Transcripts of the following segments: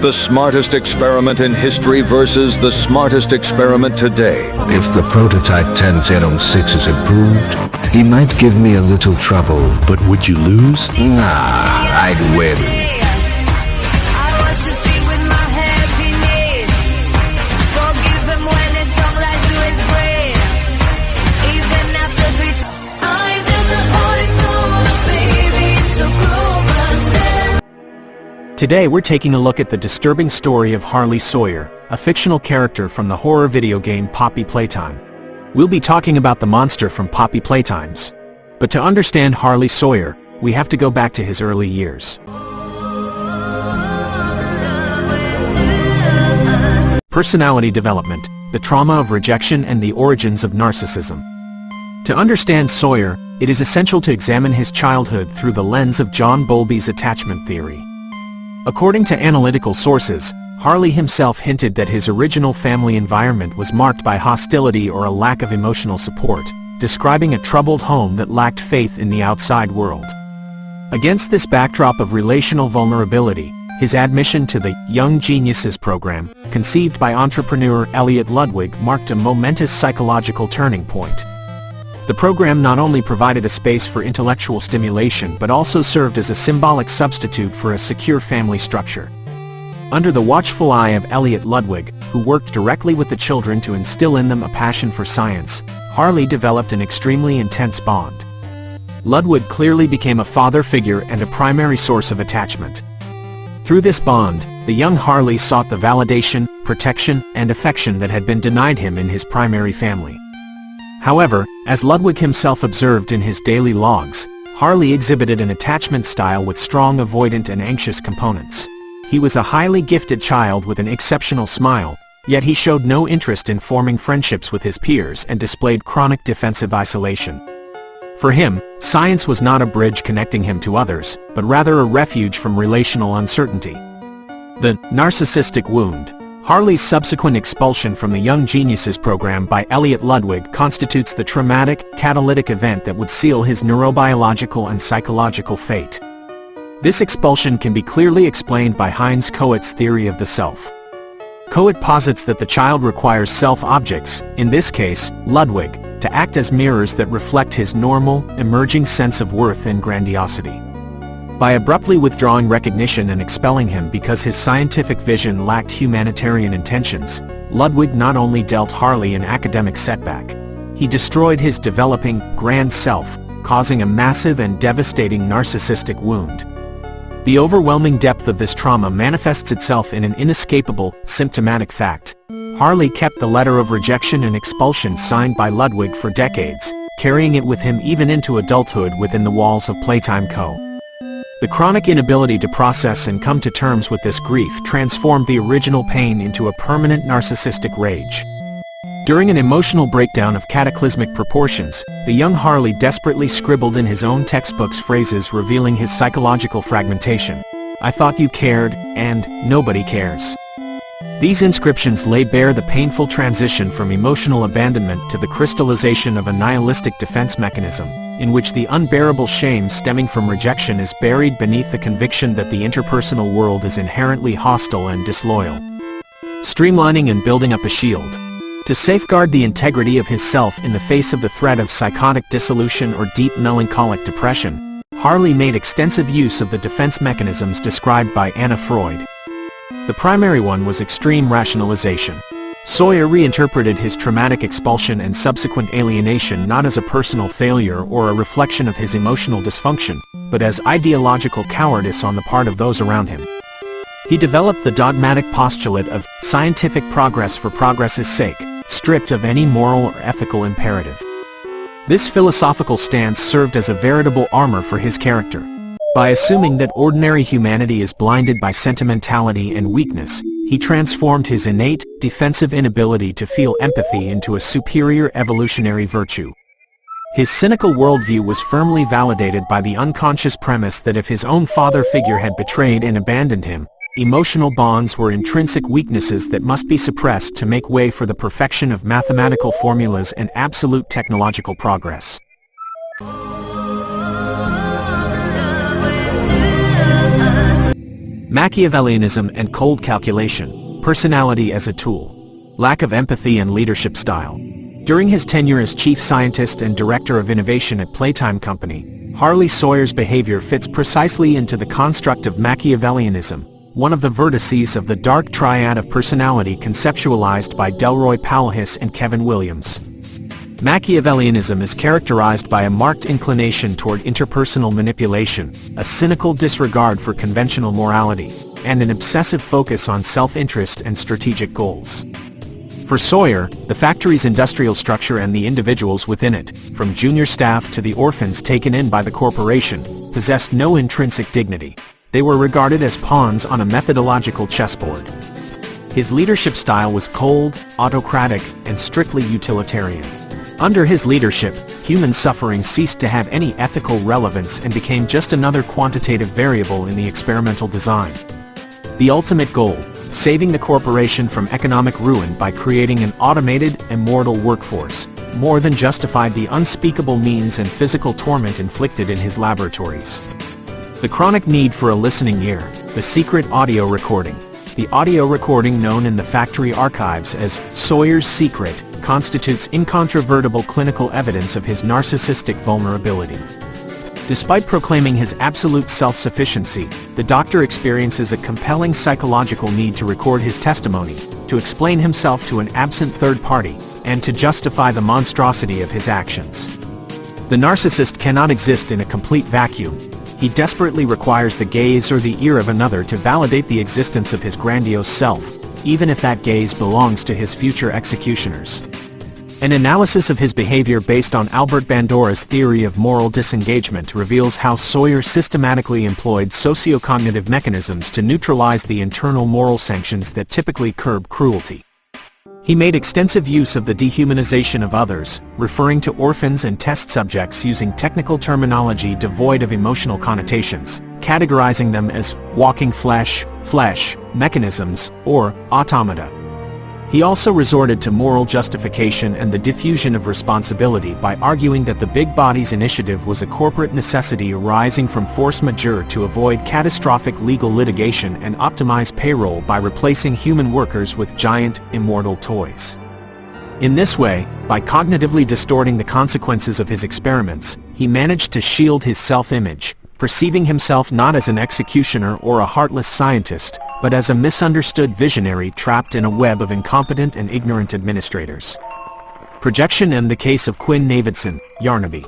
The smartest experiment in history versus the smartest experiment today. If the prototype 1006 is improved, he might give me a little trouble. But would you lose? Nah, I'd win. Today we're taking a look at the disturbing story of Harley Sawyer, a fictional character from the horror video game Poppy Playtime. We'll be talking about the monster from Poppy Playtimes. But to understand Harley Sawyer, we have to go back to his early years. Personality development, the trauma of rejection and the origins of narcissism. To understand Sawyer, it is essential to examine his childhood through the lens of John Bowlby's attachment theory. According to analytical sources, Harley himself hinted that his original family environment was marked by hostility or a lack of emotional support, describing a troubled home that lacked faith in the outside world. Against this backdrop of relational vulnerability, his admission to the Young Geniuses program, conceived by entrepreneur Elliot Ludwig, marked a momentous psychological turning point. The program not only provided a space for intellectual stimulation but also served as a symbolic substitute for a secure family structure. Under the watchful eye of Elliot Ludwig, who worked directly with the children to instill in them a passion for science, Harley developed an extremely intense bond. Ludwig clearly became a father figure and a primary source of attachment. Through this bond, the young Harley sought the validation, protection, and affection that had been denied him in his primary family. However, as Ludwig himself observed in his daily logs, Harley exhibited an attachment style with strong avoidant and anxious components. He was a highly gifted child with an exceptional smile, yet he showed no interest in forming friendships with his peers and displayed chronic defensive isolation. For him, science was not a bridge connecting him to others, but rather a refuge from relational uncertainty. The narcissistic wound. Harley's subsequent expulsion from the Young Geniuses program by Elliot Ludwig constitutes the traumatic, catalytic event that would seal his neurobiological and psychological fate. This expulsion can be clearly explained by Heinz Kohut's theory of the self. Kohut posits that the child requires self-objects, in this case, Ludwig, to act as mirrors that reflect his normal, emerging sense of worth and grandiosity. By abruptly withdrawing recognition and expelling him because his scientific vision lacked humanitarian intentions, Ludwig not only dealt Harley an academic setback, he destroyed his developing, grand self, causing a massive and devastating narcissistic wound. The overwhelming depth of this trauma manifests itself in an inescapable, symptomatic fact. Harley kept the letter of rejection and expulsion signed by Ludwig for decades, carrying it with him even into adulthood within the walls of Playtime Co. The chronic inability to process and come to terms with this grief transformed the original pain into a permanent narcissistic rage. During an emotional breakdown of cataclysmic proportions, the young Harley desperately scribbled in his own textbooks phrases revealing his psychological fragmentation. "I thought you cared," and "nobody cares." These inscriptions lay bare the painful transition from emotional abandonment to the crystallization of a nihilistic defense mechanism, in which the unbearable shame stemming from rejection is buried beneath the conviction that the interpersonal world is inherently hostile and disloyal. Streamlining and building up a shield. To safeguard the integrity of his self in the face of the threat of psychotic dissolution or deep melancholic depression, Harley made extensive use of the defense mechanisms described by Anna Freud. The primary one was extreme rationalization. Sawyer reinterpreted his traumatic expulsion and subsequent alienation not as a personal failure or a reflection of his emotional dysfunction, but as ideological cowardice on the part of those around him. He developed the dogmatic postulate of scientific progress for progress's sake, stripped of any moral or ethical imperative. This philosophical stance served as a veritable armor for his character. By assuming that ordinary humanity is blinded by sentimentality and weakness, he transformed his innate, defensive inability to feel empathy into a superior evolutionary virtue. His cynical worldview was firmly validated by the unconscious premise that if his own father figure had betrayed and abandoned him, emotional bonds were intrinsic weaknesses that must be suppressed to make way for the perfection of mathematical formulas and absolute technological progress. Machiavellianism and cold calculation, personality as a tool, lack of empathy and leadership style. During his tenure as chief scientist and director of innovation at Playtime Company, Harley Sawyer's behavior fits precisely into the construct of Machiavellianism, one of the vertices of the dark triad of personality conceptualized by Delroy Powlhis and Kevin Williams. Machiavellianism is characterized by a marked inclination toward interpersonal manipulation, a cynical disregard for conventional morality, and an obsessive focus on self-interest and strategic goals. For Sawyer, the factory's industrial structure and the individuals within it, from junior staff to the orphans taken in by the corporation, possessed no intrinsic dignity. They were regarded as pawns on a methodological chessboard. His leadership style was cold, autocratic, and strictly utilitarian. Under his leadership, human suffering ceased to have any ethical relevance and became just another quantitative variable in the experimental design. The ultimate goal, saving the corporation from economic ruin by creating an automated, immortal workforce, more than justified the unspeakable means and physical torment inflicted in his laboratories. The chronic need for a listening ear, the secret audio recording. The audio recording known in the factory archives as Sawyer's Secret constitutes incontrovertible clinical evidence of his narcissistic vulnerability. Despite proclaiming his absolute self-sufficiency, the doctor experiences a compelling psychological need to record his testimony, to explain himself to an absent third party, and to justify the monstrosity of his actions. The narcissist cannot exist in a complete vacuum. He desperately requires the gaze or the ear of another to validate the existence of his grandiose self, even if that gaze belongs to his future executioners. An analysis of his behavior based on Albert Bandura's theory of moral disengagement reveals how Sawyer systematically employed sociocognitive mechanisms to neutralize the internal moral sanctions that typically curb cruelty. He made extensive use of the dehumanization of others, referring to orphans and test subjects using technical terminology devoid of emotional connotations, categorizing them as walking flesh mechanisms, or automata. He also resorted to moral justification and the diffusion of responsibility by arguing that the big body's initiative was a corporate necessity arising from force majeure to avoid catastrophic legal litigation and optimize payroll by replacing human workers with giant, immortal toys. In this way, by cognitively distorting the consequences of his experiments, he managed to shield his self-image, perceiving himself not as an executioner or a heartless scientist, but as a misunderstood visionary trapped in a web of incompetent and ignorant administrators. Projection and the case of Quinn Navidson, Yarnaby.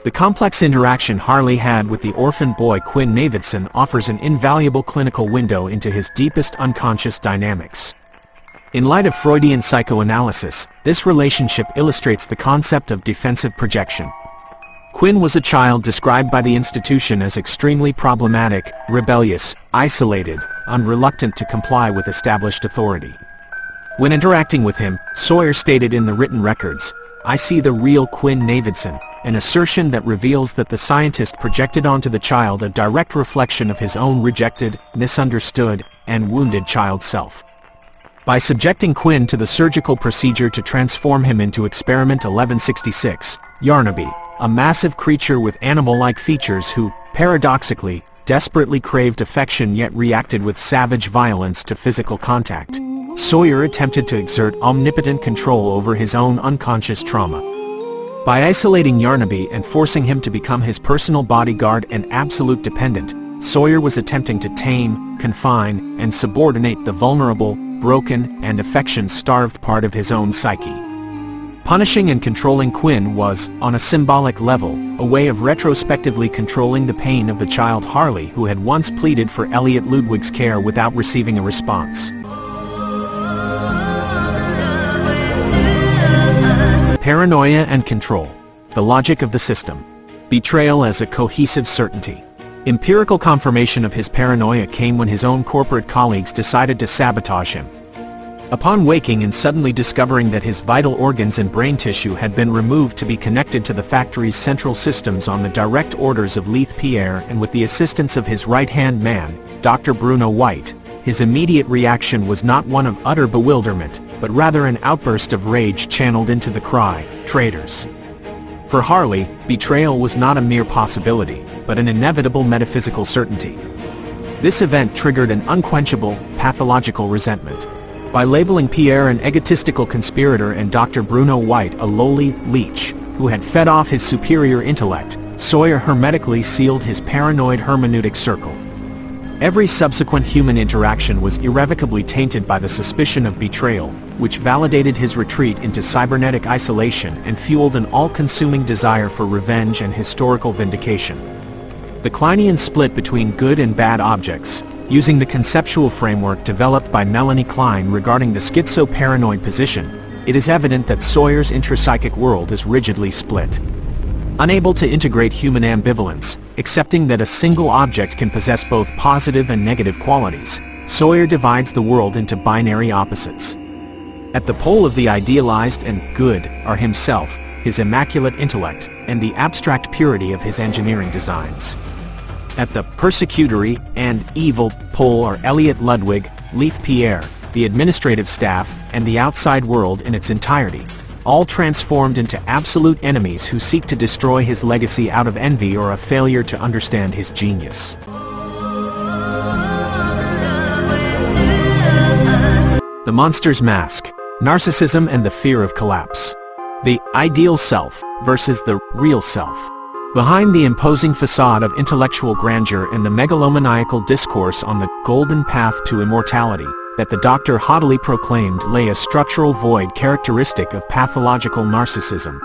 The complex interaction Harley had with the orphan boy Quinn Navidson offers an invaluable clinical window into his deepest unconscious dynamics. In light of Freudian psychoanalysis, this relationship illustrates the concept of defensive projection. Quinn was a child described by the institution as extremely problematic, rebellious, isolated, unreluctant to comply with established authority. When interacting with him, Sawyer stated in the written records, "I see the real Quinn Navidson," an assertion that reveals that the scientist projected onto the child a direct reflection of his own rejected, misunderstood, and wounded child self. By subjecting Quinn to the surgical procedure to transform him into Experiment 1166, Yarnaby, a massive creature with animal-like features who, paradoxically, desperately craved affection yet reacted with savage violence to physical contact, Sawyer attempted to exert omnipotent control over his own unconscious trauma. By isolating Yarnaby and forcing him to become his personal bodyguard and absolute dependent, Sawyer was attempting to tame, confine, and subordinate the vulnerable, broken, and affection-starved part of his own psyche. Punishing and controlling Quinn was, on a symbolic level, a way of retrospectively controlling the pain of the child Harley who had once pleaded for Elliot Ludwig's care without receiving a response. Paranoia and control. The logic of the system. Betrayal as a cohesive certainty. Empirical confirmation of his paranoia came when his own corporate colleagues decided to sabotage him. Upon waking and suddenly discovering that his vital organs and brain tissue had been removed to be connected to the factory's central systems on the direct orders of Leith Pierre and with the assistance of his right-hand man, Dr. Bruno White, his immediate reaction was not one of utter bewilderment, but rather an outburst of rage channeled into the cry, "Traitors!" For Harley, betrayal was not a mere possibility, but an inevitable metaphysical certainty. This event triggered an unquenchable, pathological resentment. By labeling Pierre an egotistical conspirator and Dr. Bruno White a lowly leech, who had fed off his superior intellect, Sawyer hermetically sealed his paranoid hermeneutic circle. Every subsequent human interaction was irrevocably tainted by the suspicion of betrayal, which validated his retreat into cybernetic isolation and fueled an all-consuming desire for revenge and historical vindication. The Kleinian split between good and bad objects, using the conceptual framework developed by Melanie Klein regarding the schizo-paranoid position, it is evident that Sawyer's intrapsychic world is rigidly split. Unable to integrate human ambivalence, accepting that a single object can possess both positive and negative qualities, Sawyer divides the world into binary opposites. At the pole of the idealized and good are himself, his immaculate intellect, and the abstract purity of his engineering designs. At the persecutory and evil pole are Elliot Ludwig, Leith Pierre, the administrative staff, and the outside world in its entirety, all transformed into absolute enemies who seek to destroy his legacy out of envy or a failure to understand his genius. The Monster's Mask: Narcissism and the Fear of Collapse. The ideal self versus the real self. Behind the imposing facade of intellectual grandeur and the megalomaniacal discourse on the golden path to immortality that the doctor haughtily proclaimed lay a structural void characteristic of pathological narcissism.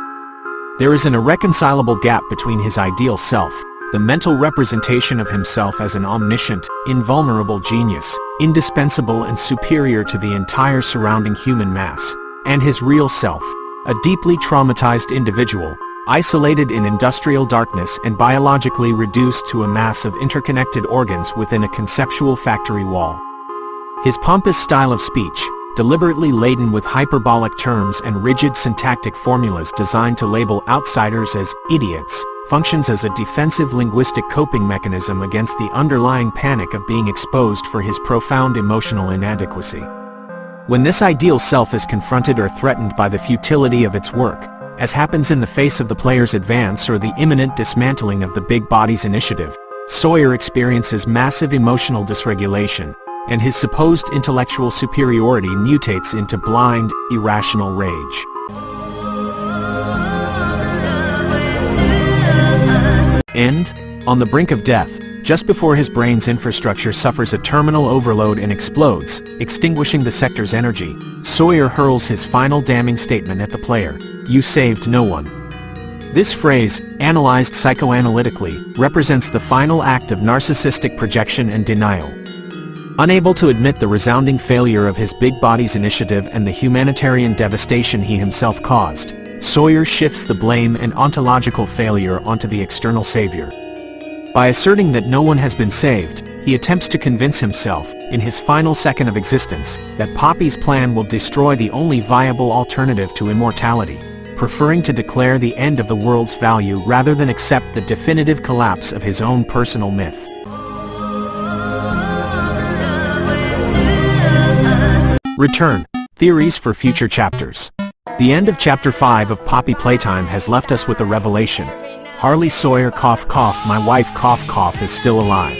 There is an irreconcilable gap between his ideal self, the mental representation of himself as an omniscient, invulnerable genius, indispensable and superior to the entire surrounding human mass, and his real self, a deeply traumatized individual, isolated in industrial darkness and biologically reduced to a mass of interconnected organs within a conceptual factory wall. His pompous style of speech, deliberately laden with hyperbolic terms and rigid syntactic formulas designed to label outsiders as idiots, functions as a defensive linguistic coping mechanism against the underlying panic of being exposed for his profound emotional inadequacy. When this ideal self is confronted or threatened by the futility of its work, as happens in the face of the player's advance or the imminent dismantling of the Big Bodies Initiative, Sawyer experiences massive emotional dysregulation, and his supposed intellectual superiority mutates into blind, irrational rage. And, on the brink of death, just before his brain's infrastructure suffers a terminal overload and explodes, extinguishing the sector's energy, Sawyer hurls his final damning statement at the player: "You saved no one." This phrase, analyzed psychoanalytically, represents the final act of narcissistic projection and denial. Unable to admit the resounding failure of his Big Bodies Initiative and the humanitarian devastation he himself caused, Sawyer shifts the blame and ontological failure onto the external savior. By asserting that no one has been saved, he attempts to convince himself, in his final second of existence, that Poppy's plan will destroy the only viable alternative to immortality, preferring to declare the end of the world's value rather than accept the definitive collapse of his own personal myth. Return. Theories for future chapters. The end of Chapter 5 of Poppy Playtime has left us with a revelation. Harley Sawyer cough cough, my wife cough cough, is still alive.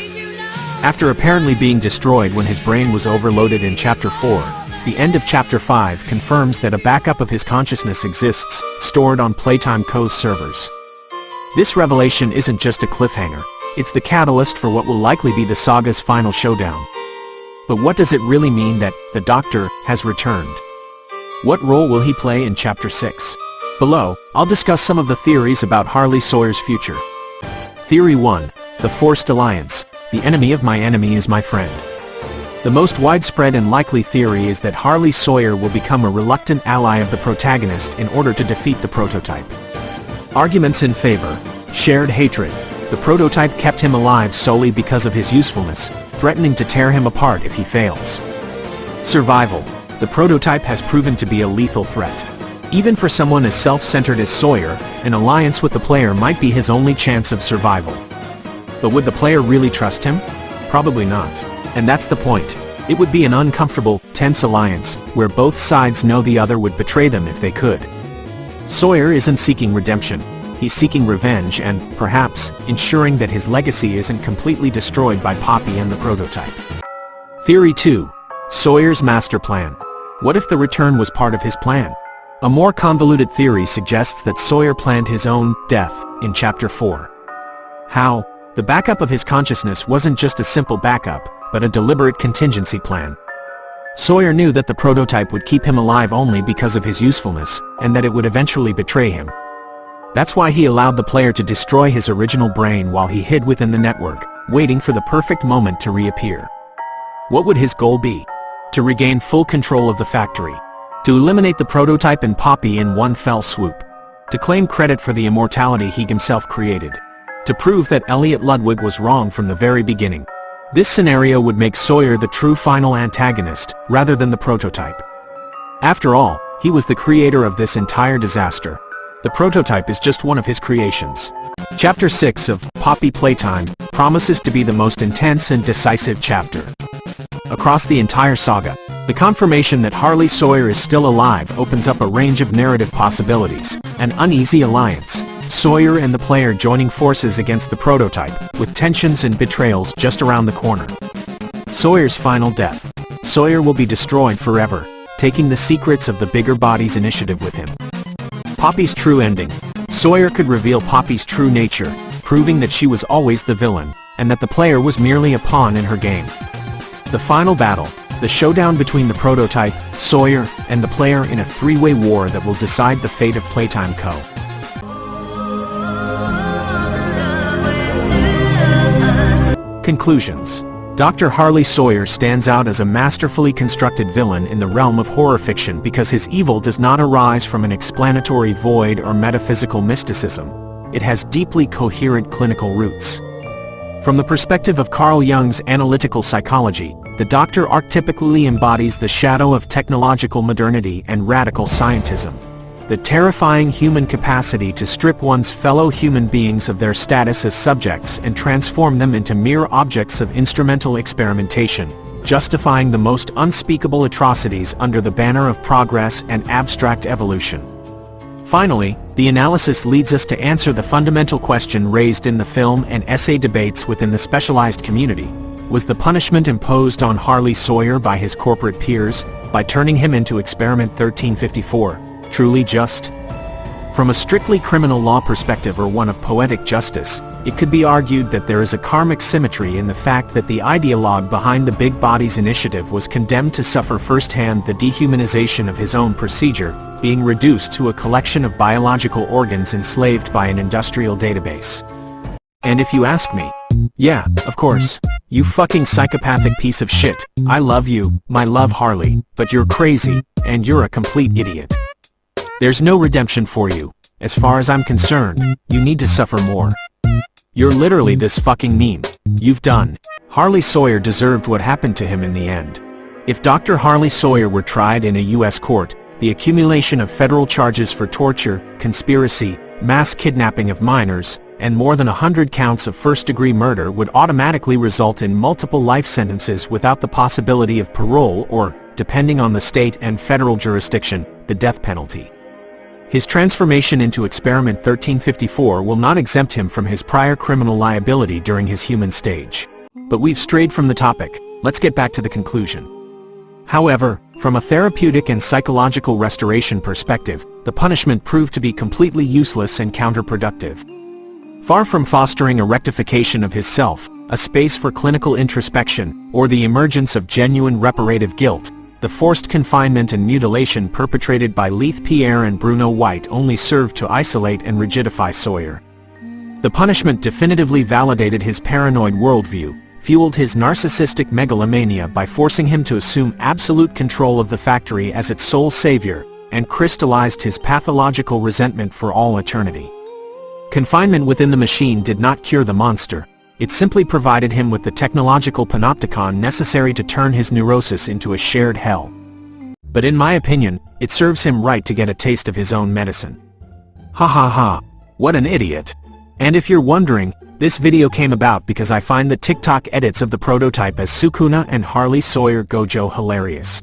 After apparently being destroyed when his brain was overloaded in Chapter 4, the end of Chapter 5 confirms that a backup of his consciousness exists, stored on Playtime Co.'s servers. This revelation isn't just a cliffhanger, it's the catalyst for what will likely be the saga's final showdown. But what does it really mean that the Doctor has returned? What role will he play in Chapter 6? Below, I'll discuss some of the theories about Harley Sawyer's future. Theory 1. The Forced Alliance. The enemy of my enemy is my friend. The most widespread and likely theory is that Harley Sawyer will become a reluctant ally of the protagonist in order to defeat the prototype. Arguments in favor. Shared hatred. The prototype kept him alive solely because of his usefulness, threatening to tear him apart if he fails. Survival. The prototype has proven to be a lethal threat. Even for someone as self-centered as Sawyer, an alliance with the player might be his only chance of survival. But would the player really trust him? Probably not. And that's the point. It would be an uncomfortable, tense alliance, where both sides know the other would betray them if they could. Sawyer isn't seeking redemption. he's seeking revenge and, perhaps, ensuring that his legacy isn't completely destroyed by Poppy and the prototype. Theory 2. Sawyer's master plan. What if the return was part of his plan? A more convoluted theory suggests that Sawyer planned his own death in Chapter 4. How? The backup of his consciousness wasn't just a simple backup, but a deliberate contingency plan. Sawyer knew that the prototype would keep him alive only because of his usefulness, and that it would eventually betray him. That's why he allowed the player to destroy his original brain while he hid within the network, waiting for the perfect moment to reappear. What would his goal be? To regain full control of the factory. To eliminate the prototype and Poppy in one fell swoop. To claim credit for the immortality he himself created. To prove that Elliot Ludwig was wrong from the very beginning. This scenario would make Sawyer the true final antagonist, rather than the prototype. After all, he was the creator of this entire disaster. The prototype is just one of his creations. Chapter 6 of Poppy Playtime promises to be the most intense and decisive chapter. Across the entire saga, the confirmation that Harley Sawyer is still alive opens up a range of narrative possibilities. An uneasy alliance. Sawyer and the player joining forces against the prototype, with tensions and betrayals just around the corner. Sawyer's final death. Sawyer will be destroyed forever, taking the secrets of the Bigger Bodies initiative with him. Poppy's true ending. Sawyer could reveal Poppy's true nature, proving that she was always the villain, and that the player was merely a pawn in her game. The final battle. The showdown between the prototype, Sawyer, and the player in a three-way war that will decide the fate of Playtime Co. Conclusions. Dr. Harley Sawyer stands out as a masterfully constructed villain in the realm of horror fiction because his evil does not arise from an explanatory void or metaphysical mysticism. It has deeply coherent clinical roots. From the perspective of Carl Jung's analytical psychology, the Doctor archetypically embodies the shadow of technological modernity and radical scientism. The terrifying human capacity to strip one's fellow human beings of their status as subjects and transform them into mere objects of instrumental experimentation, justifying the most unspeakable atrocities under the banner of progress and abstract evolution. Finally, the analysis leads us to answer the fundamental question raised in the film and essay debates within the specialized community. Was the punishment imposed on Harley Sawyer by his corporate peers, by turning him into Experiment 1354, truly just? From a strictly criminal law perspective or one of poetic justice, it could be argued that there is a karmic symmetry in the fact that the ideologue behind the Big Bodies initiative was condemned to suffer firsthand the dehumanization of his own procedure, being reduced to a collection of biological organs enslaved by an industrial database. And if you ask me, yeah, of course, you fucking psychopathic piece of shit, I love you, my love Harley, but you're crazy, and you're a complete idiot. There's no redemption for you. As far as I'm concerned, you need to suffer more. You're literally this fucking meme. You've done. Harley Sawyer deserved what happened to him in the end. If Dr. Harley Sawyer were tried in a U.S. court, the accumulation of federal charges for torture, conspiracy, mass kidnapping of minors, and more than 100 counts of first-degree murder would automatically result in multiple life sentences without the possibility of parole or, depending on the state and federal jurisdiction, the death penalty. His transformation into Experiment 1354 will not exempt him from his prior criminal liability during his human stage. But we've strayed from the topic. Let's get back to the conclusion. However, from a therapeutic and psychological restoration perspective, the punishment proved to be completely useless and counterproductive. Far from fostering a rectification of his self, a space for clinical introspection, or the emergence of genuine reparative guilt, the forced confinement and mutilation perpetrated by Leith Pierre and Bruno White only served to isolate and rigidify Sawyer. The punishment definitively validated his paranoid worldview, fueled his narcissistic megalomania by forcing him to assume absolute control of the factory as its sole savior, and crystallized his pathological resentment for all eternity. Confinement within the machine did not cure the monster. It simply provided him with the technological panopticon necessary to turn his neurosis into a shared hell. But in my opinion, it serves him right to get a taste of his own medicine. Ha ha ha. What an idiot. And if you're wondering, this video came about because I find the TikTok edits of the prototype as Sukuna and Harley Sawyer Gojo hilarious.